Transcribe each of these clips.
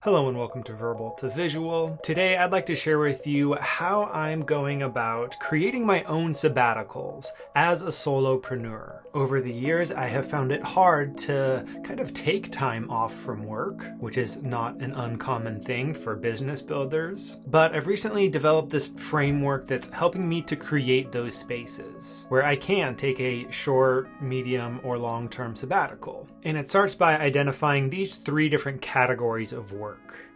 Hello and welcome to Verbal to Visual. Today I'd like to share with you how I'm going about creating my own sabbaticals as a solopreneur. Over the years I have found it hard to kind of take time off from work, which is not an uncommon thing for business builders, but I've recently developed this framework that's helping me to create those spaces where I can take a short, medium, or long-term sabbatical. And it starts by identifying these three different categories of work.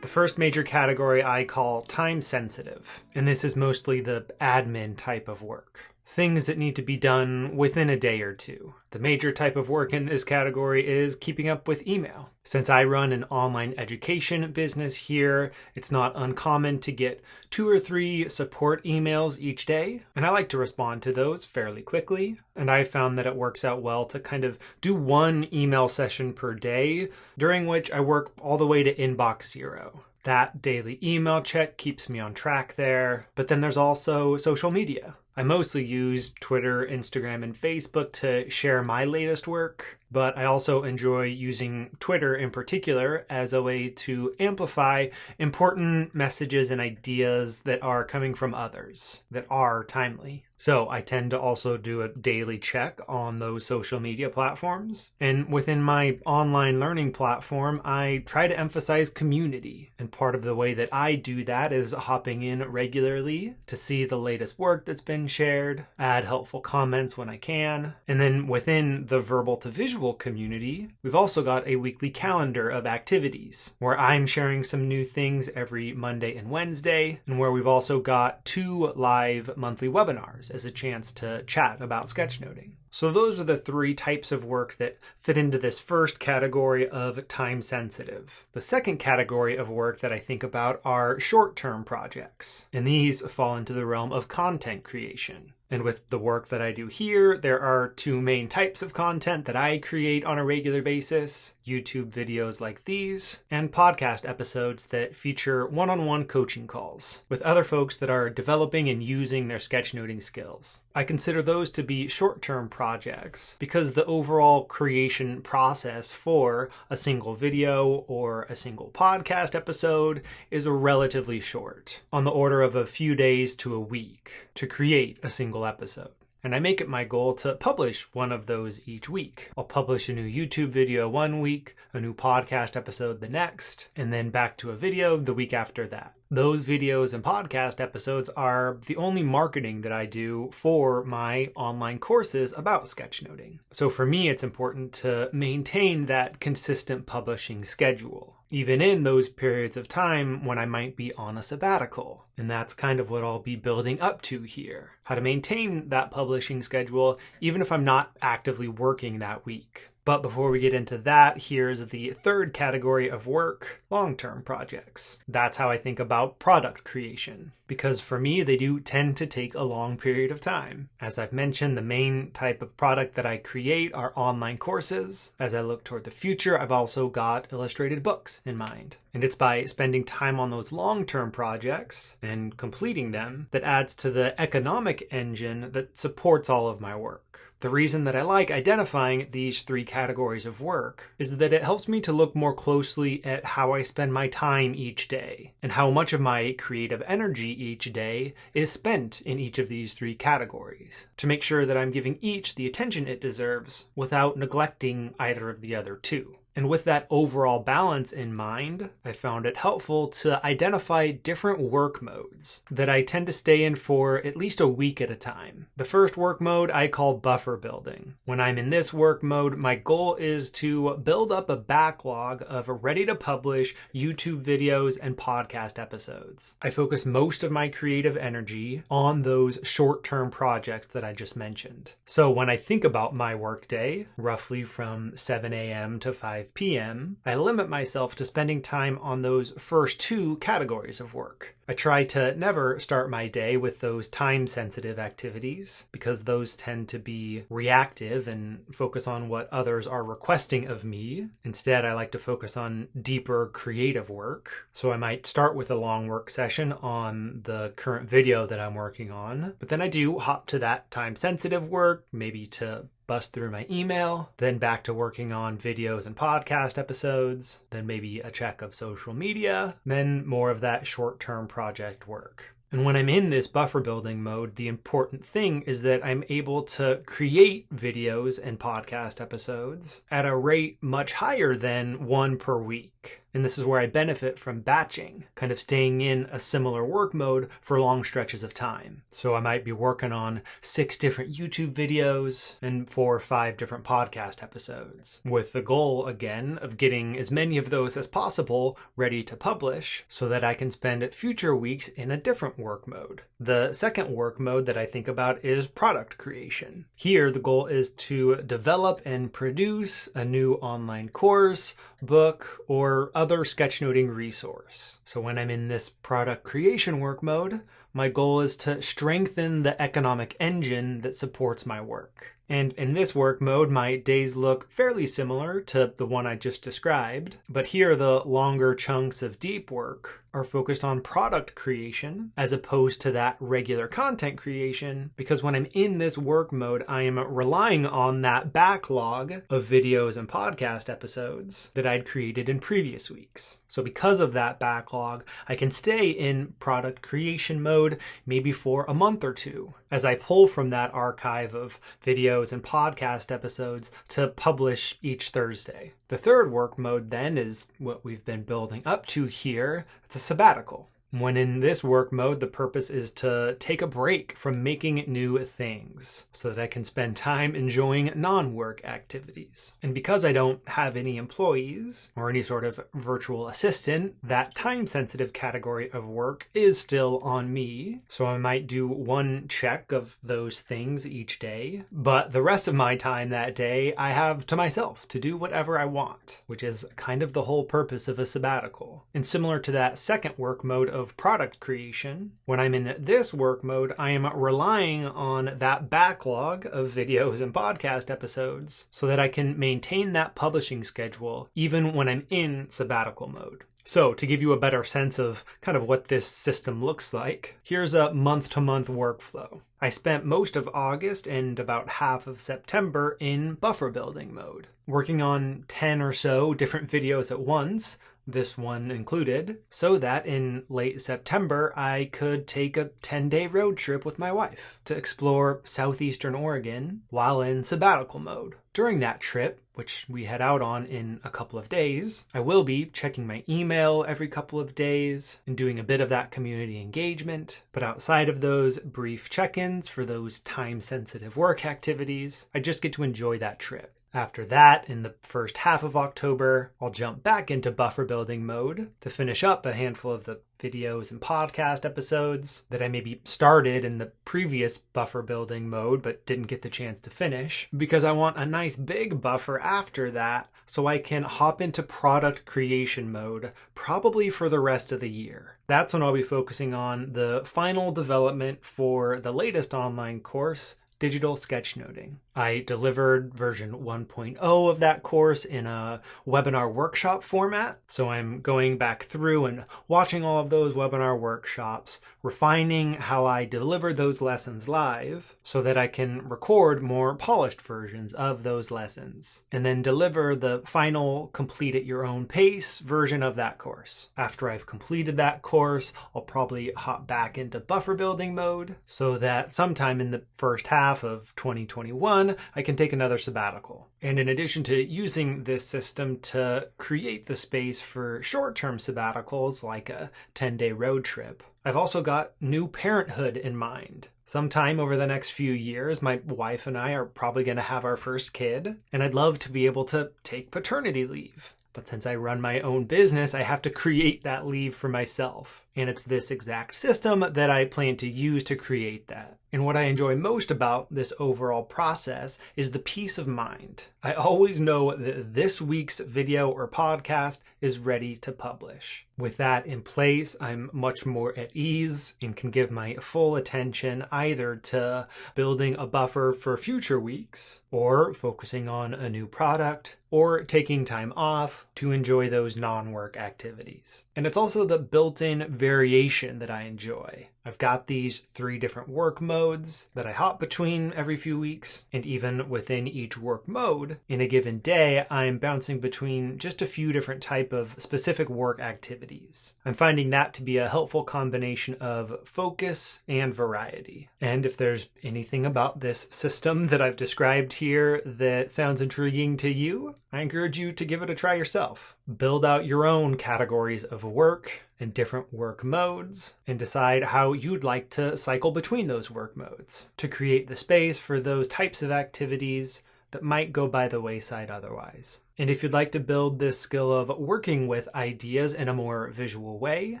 The first major category I call time sensitive, and this is mostly the admin type of work. Things that need to be done within a day or two. The major type of work in this category is keeping up with email. Since I run an online education business here, it's not uncommon to get 2 or 3 support emails each day, and I like to respond to those fairly quickly. And I found that it works out well to kind of do 1 email session per day, during which I work all the way to inbox 0. That daily email check keeps me on track there, but then there's also social media. I mostly use Twitter, Instagram, and Facebook to share my latest work, but I also enjoy using Twitter in particular as a way to amplify important messages and ideas that are coming from others that are timely. So I tend to also do a daily check on those social media platforms. And within my online learning platform, I try to emphasize community. And part of the way that I do that is hopping in regularly to see the latest work that's been shared, add helpful comments when I can. And then within the Verbal to Visual community, we've also got a weekly calendar of activities where I'm sharing some new things every Monday and Wednesday, and where we've also got 2 live monthly webinars as a chance to chat about sketchnoting. So those are the 3 types of work that fit into this first category of time sensitive. The second category of work that I think about are short-term projects, and these fall into the realm of content creation. And with the work that I do here, there are 2 main types of content that I create on a regular basis: YouTube videos like these, and podcast episodes that feature one-on-one coaching calls with other folks that are developing and using their sketchnoting skills. I consider those to be short-term projects because the overall creation process for a single video or a single podcast episode is relatively short, on the order of a few days to a week, to create a single episode. And I make it my goal to publish one of those each week. I'll publish a new YouTube video one week, a new podcast episode the next, and then back to a video the week after that. Those videos and podcast episodes are the only marketing that I do for my online courses about sketchnoting. So for me, it's important to maintain that consistent publishing schedule, even in those periods of time when I might be on a sabbatical. And that's kind of what I'll be building up to here. How to maintain that publishing schedule, even if I'm not actively working that week. But before we get into that, here's the third category of work: long-term projects. That's how I think about product creation, because for me, they do tend to take a long period of time. As I've mentioned, the main type of product that I create are online courses. As I look toward the future, I've also got illustrated books in mind. And it's by spending time on those long-term projects and completing them that adds to the economic engine that supports all of my work. The reason that I like identifying these 3 categories of work is that it helps me to look more closely at how I spend my time each day and how much of my creative energy each day is spent in each of these 3 categories, to make sure that I'm giving each the attention it deserves without neglecting either of the other 2. And with that overall balance in mind, I found it helpful to identify different work modes that I tend to stay in for at least a week at a time. The first work mode I call buffer building. When I'm in this work mode, my goal is to build up a backlog of ready to publish YouTube videos and podcast episodes. I focus most of my creative energy on those short-term projects that I just mentioned. So when I think about my workday, roughly from 7 a.m. to 5 p.m., I limit myself to spending time on those first 2 categories of work. I try to never start my day with those time-sensitive activities because those tend to be reactive and focus on what others are requesting of me. Instead, I like to focus on deeper creative work. So I might start with a long work session on the current video that I'm working on, but then I do hop to that time-sensitive work, maybe to bust through my email, then back to working on videos and podcast episodes, then maybe a check of social media, then more of that short-term project work. And when I'm in this buffer building mode, the important thing is that I'm able to create videos and podcast episodes at a rate much higher than one per week. And this is where I benefit from batching, kind of staying in a similar work mode for long stretches of time. So I might be working on 6 different YouTube videos and 4 or 5 different podcast episodes, with the goal, again, of getting as many of those as possible ready to publish so that I can spend future weeks in a different work mode. The second work mode that I think about is product creation. Here, the goal is to develop and produce a new online course, book, or other sketchnoting resource. So when I'm in this product creation work mode, my goal is to strengthen the economic engine that supports my work. And in this work mode, my days look fairly similar to the one I just described, but here the longer chunks of deep work are focused on product creation as opposed to that regular content creation, because when I'm in this work mode, I am relying on that backlog of videos and podcast episodes that I'd created in previous weeks. So because of that backlog, I can stay in product creation mode maybe for a month or two as I pull from that archive of videos and podcast episodes to publish each Thursday. The third work mode then is what we've been building up to here. It's a sabbatical. When in this work mode, the purpose is to take a break from making new things so that I can spend time enjoying non-work activities. And because I don't have any employees or any sort of virtual assistant, that time-sensitive category of work is still on me. So I might do one check of those things each day, but the rest of my time that day I have to myself to do whatever I want, which is kind of the whole purpose of a sabbatical. And similar to that second work mode of product creation, when I'm in this work mode, I am relying on that backlog of videos and podcast episodes so that I can maintain that publishing schedule even when I'm in sabbatical mode. So to give you a better sense of kind of what this system looks like, here's a month-to-month workflow. I spent most of August and about half of September in buffer building mode, working on 10 or so different videos at once, this one included, so that in late September I could take a 10-day road trip with my wife to explore southeastern Oregon while in sabbatical mode. During that trip, which we head out on in a couple of days, I will be checking my email every couple of days and doing a bit of that community engagement. But outside of those brief check-ins for those time-sensitive work activities, I just get to enjoy that trip. After that, in the first half of October, I'll jump back into buffer building mode to finish up a handful of the videos and podcast episodes that I maybe started in the previous buffer building mode but didn't get the chance to finish, because I want a nice big buffer after that so I can hop into product creation mode probably for the rest of the year. That's when I'll be focusing on the final development for the latest online course, digital sketchnoting. I delivered version 1.0 of that course in a webinar workshop format. So I'm going back through and watching all of those webinar workshops, refining how I deliver those lessons live so that I can record more polished versions of those lessons and then deliver the final complete at your own pace version of that course. After I've completed that course, I'll probably hop back into buffer building mode so that sometime in the first half of 2021, I can take another sabbatical. And in addition to using this system to create the space for short-term sabbaticals like a 10-day road trip, I've also got new parenthood in mind. Sometime over the next few years, my wife and I are probably going to have our first kid, and I'd love to be able to take paternity leave. But since I run my own business, I have to create that leave for myself. And it's this exact system that I plan to use to create that. And what I enjoy most about this overall process is the peace of mind. I always know that this week's video or podcast is ready to publish. With that in place, I'm much more at ease and can give my full attention either to building a buffer for future weeks, or focusing on a new product, or taking time off to enjoy those non-work activities. And it's also the built-in variation that I enjoy. I've got these 3 different work modes that I hop between every few weeks, and even within each work mode, in a given day, I'm bouncing between just a few different type of specific work activities. I'm finding that to be a helpful combination of focus and variety. And if there's anything about this system that I've described here that sounds intriguing to you, I encourage you to give it a try yourself. Build out your own categories of work and different work modes, and decide how you'd like to cycle between those work modes to create the space for those types of activities that might go by the wayside otherwise. And if you'd like to build this skill of working with ideas in a more visual way,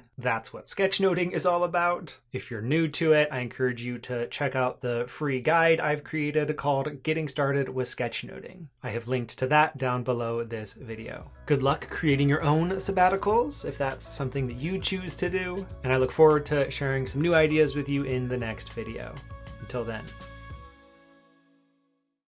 that's what sketchnoting is all about. If you're new to it, I encourage you to check out the free guide I've created called Getting Started with Sketchnoting. I have linked to that down below this video. Good luck creating your own sabbaticals if that's something that you choose to do, and I look forward to sharing some new ideas with you in the next video. Until then.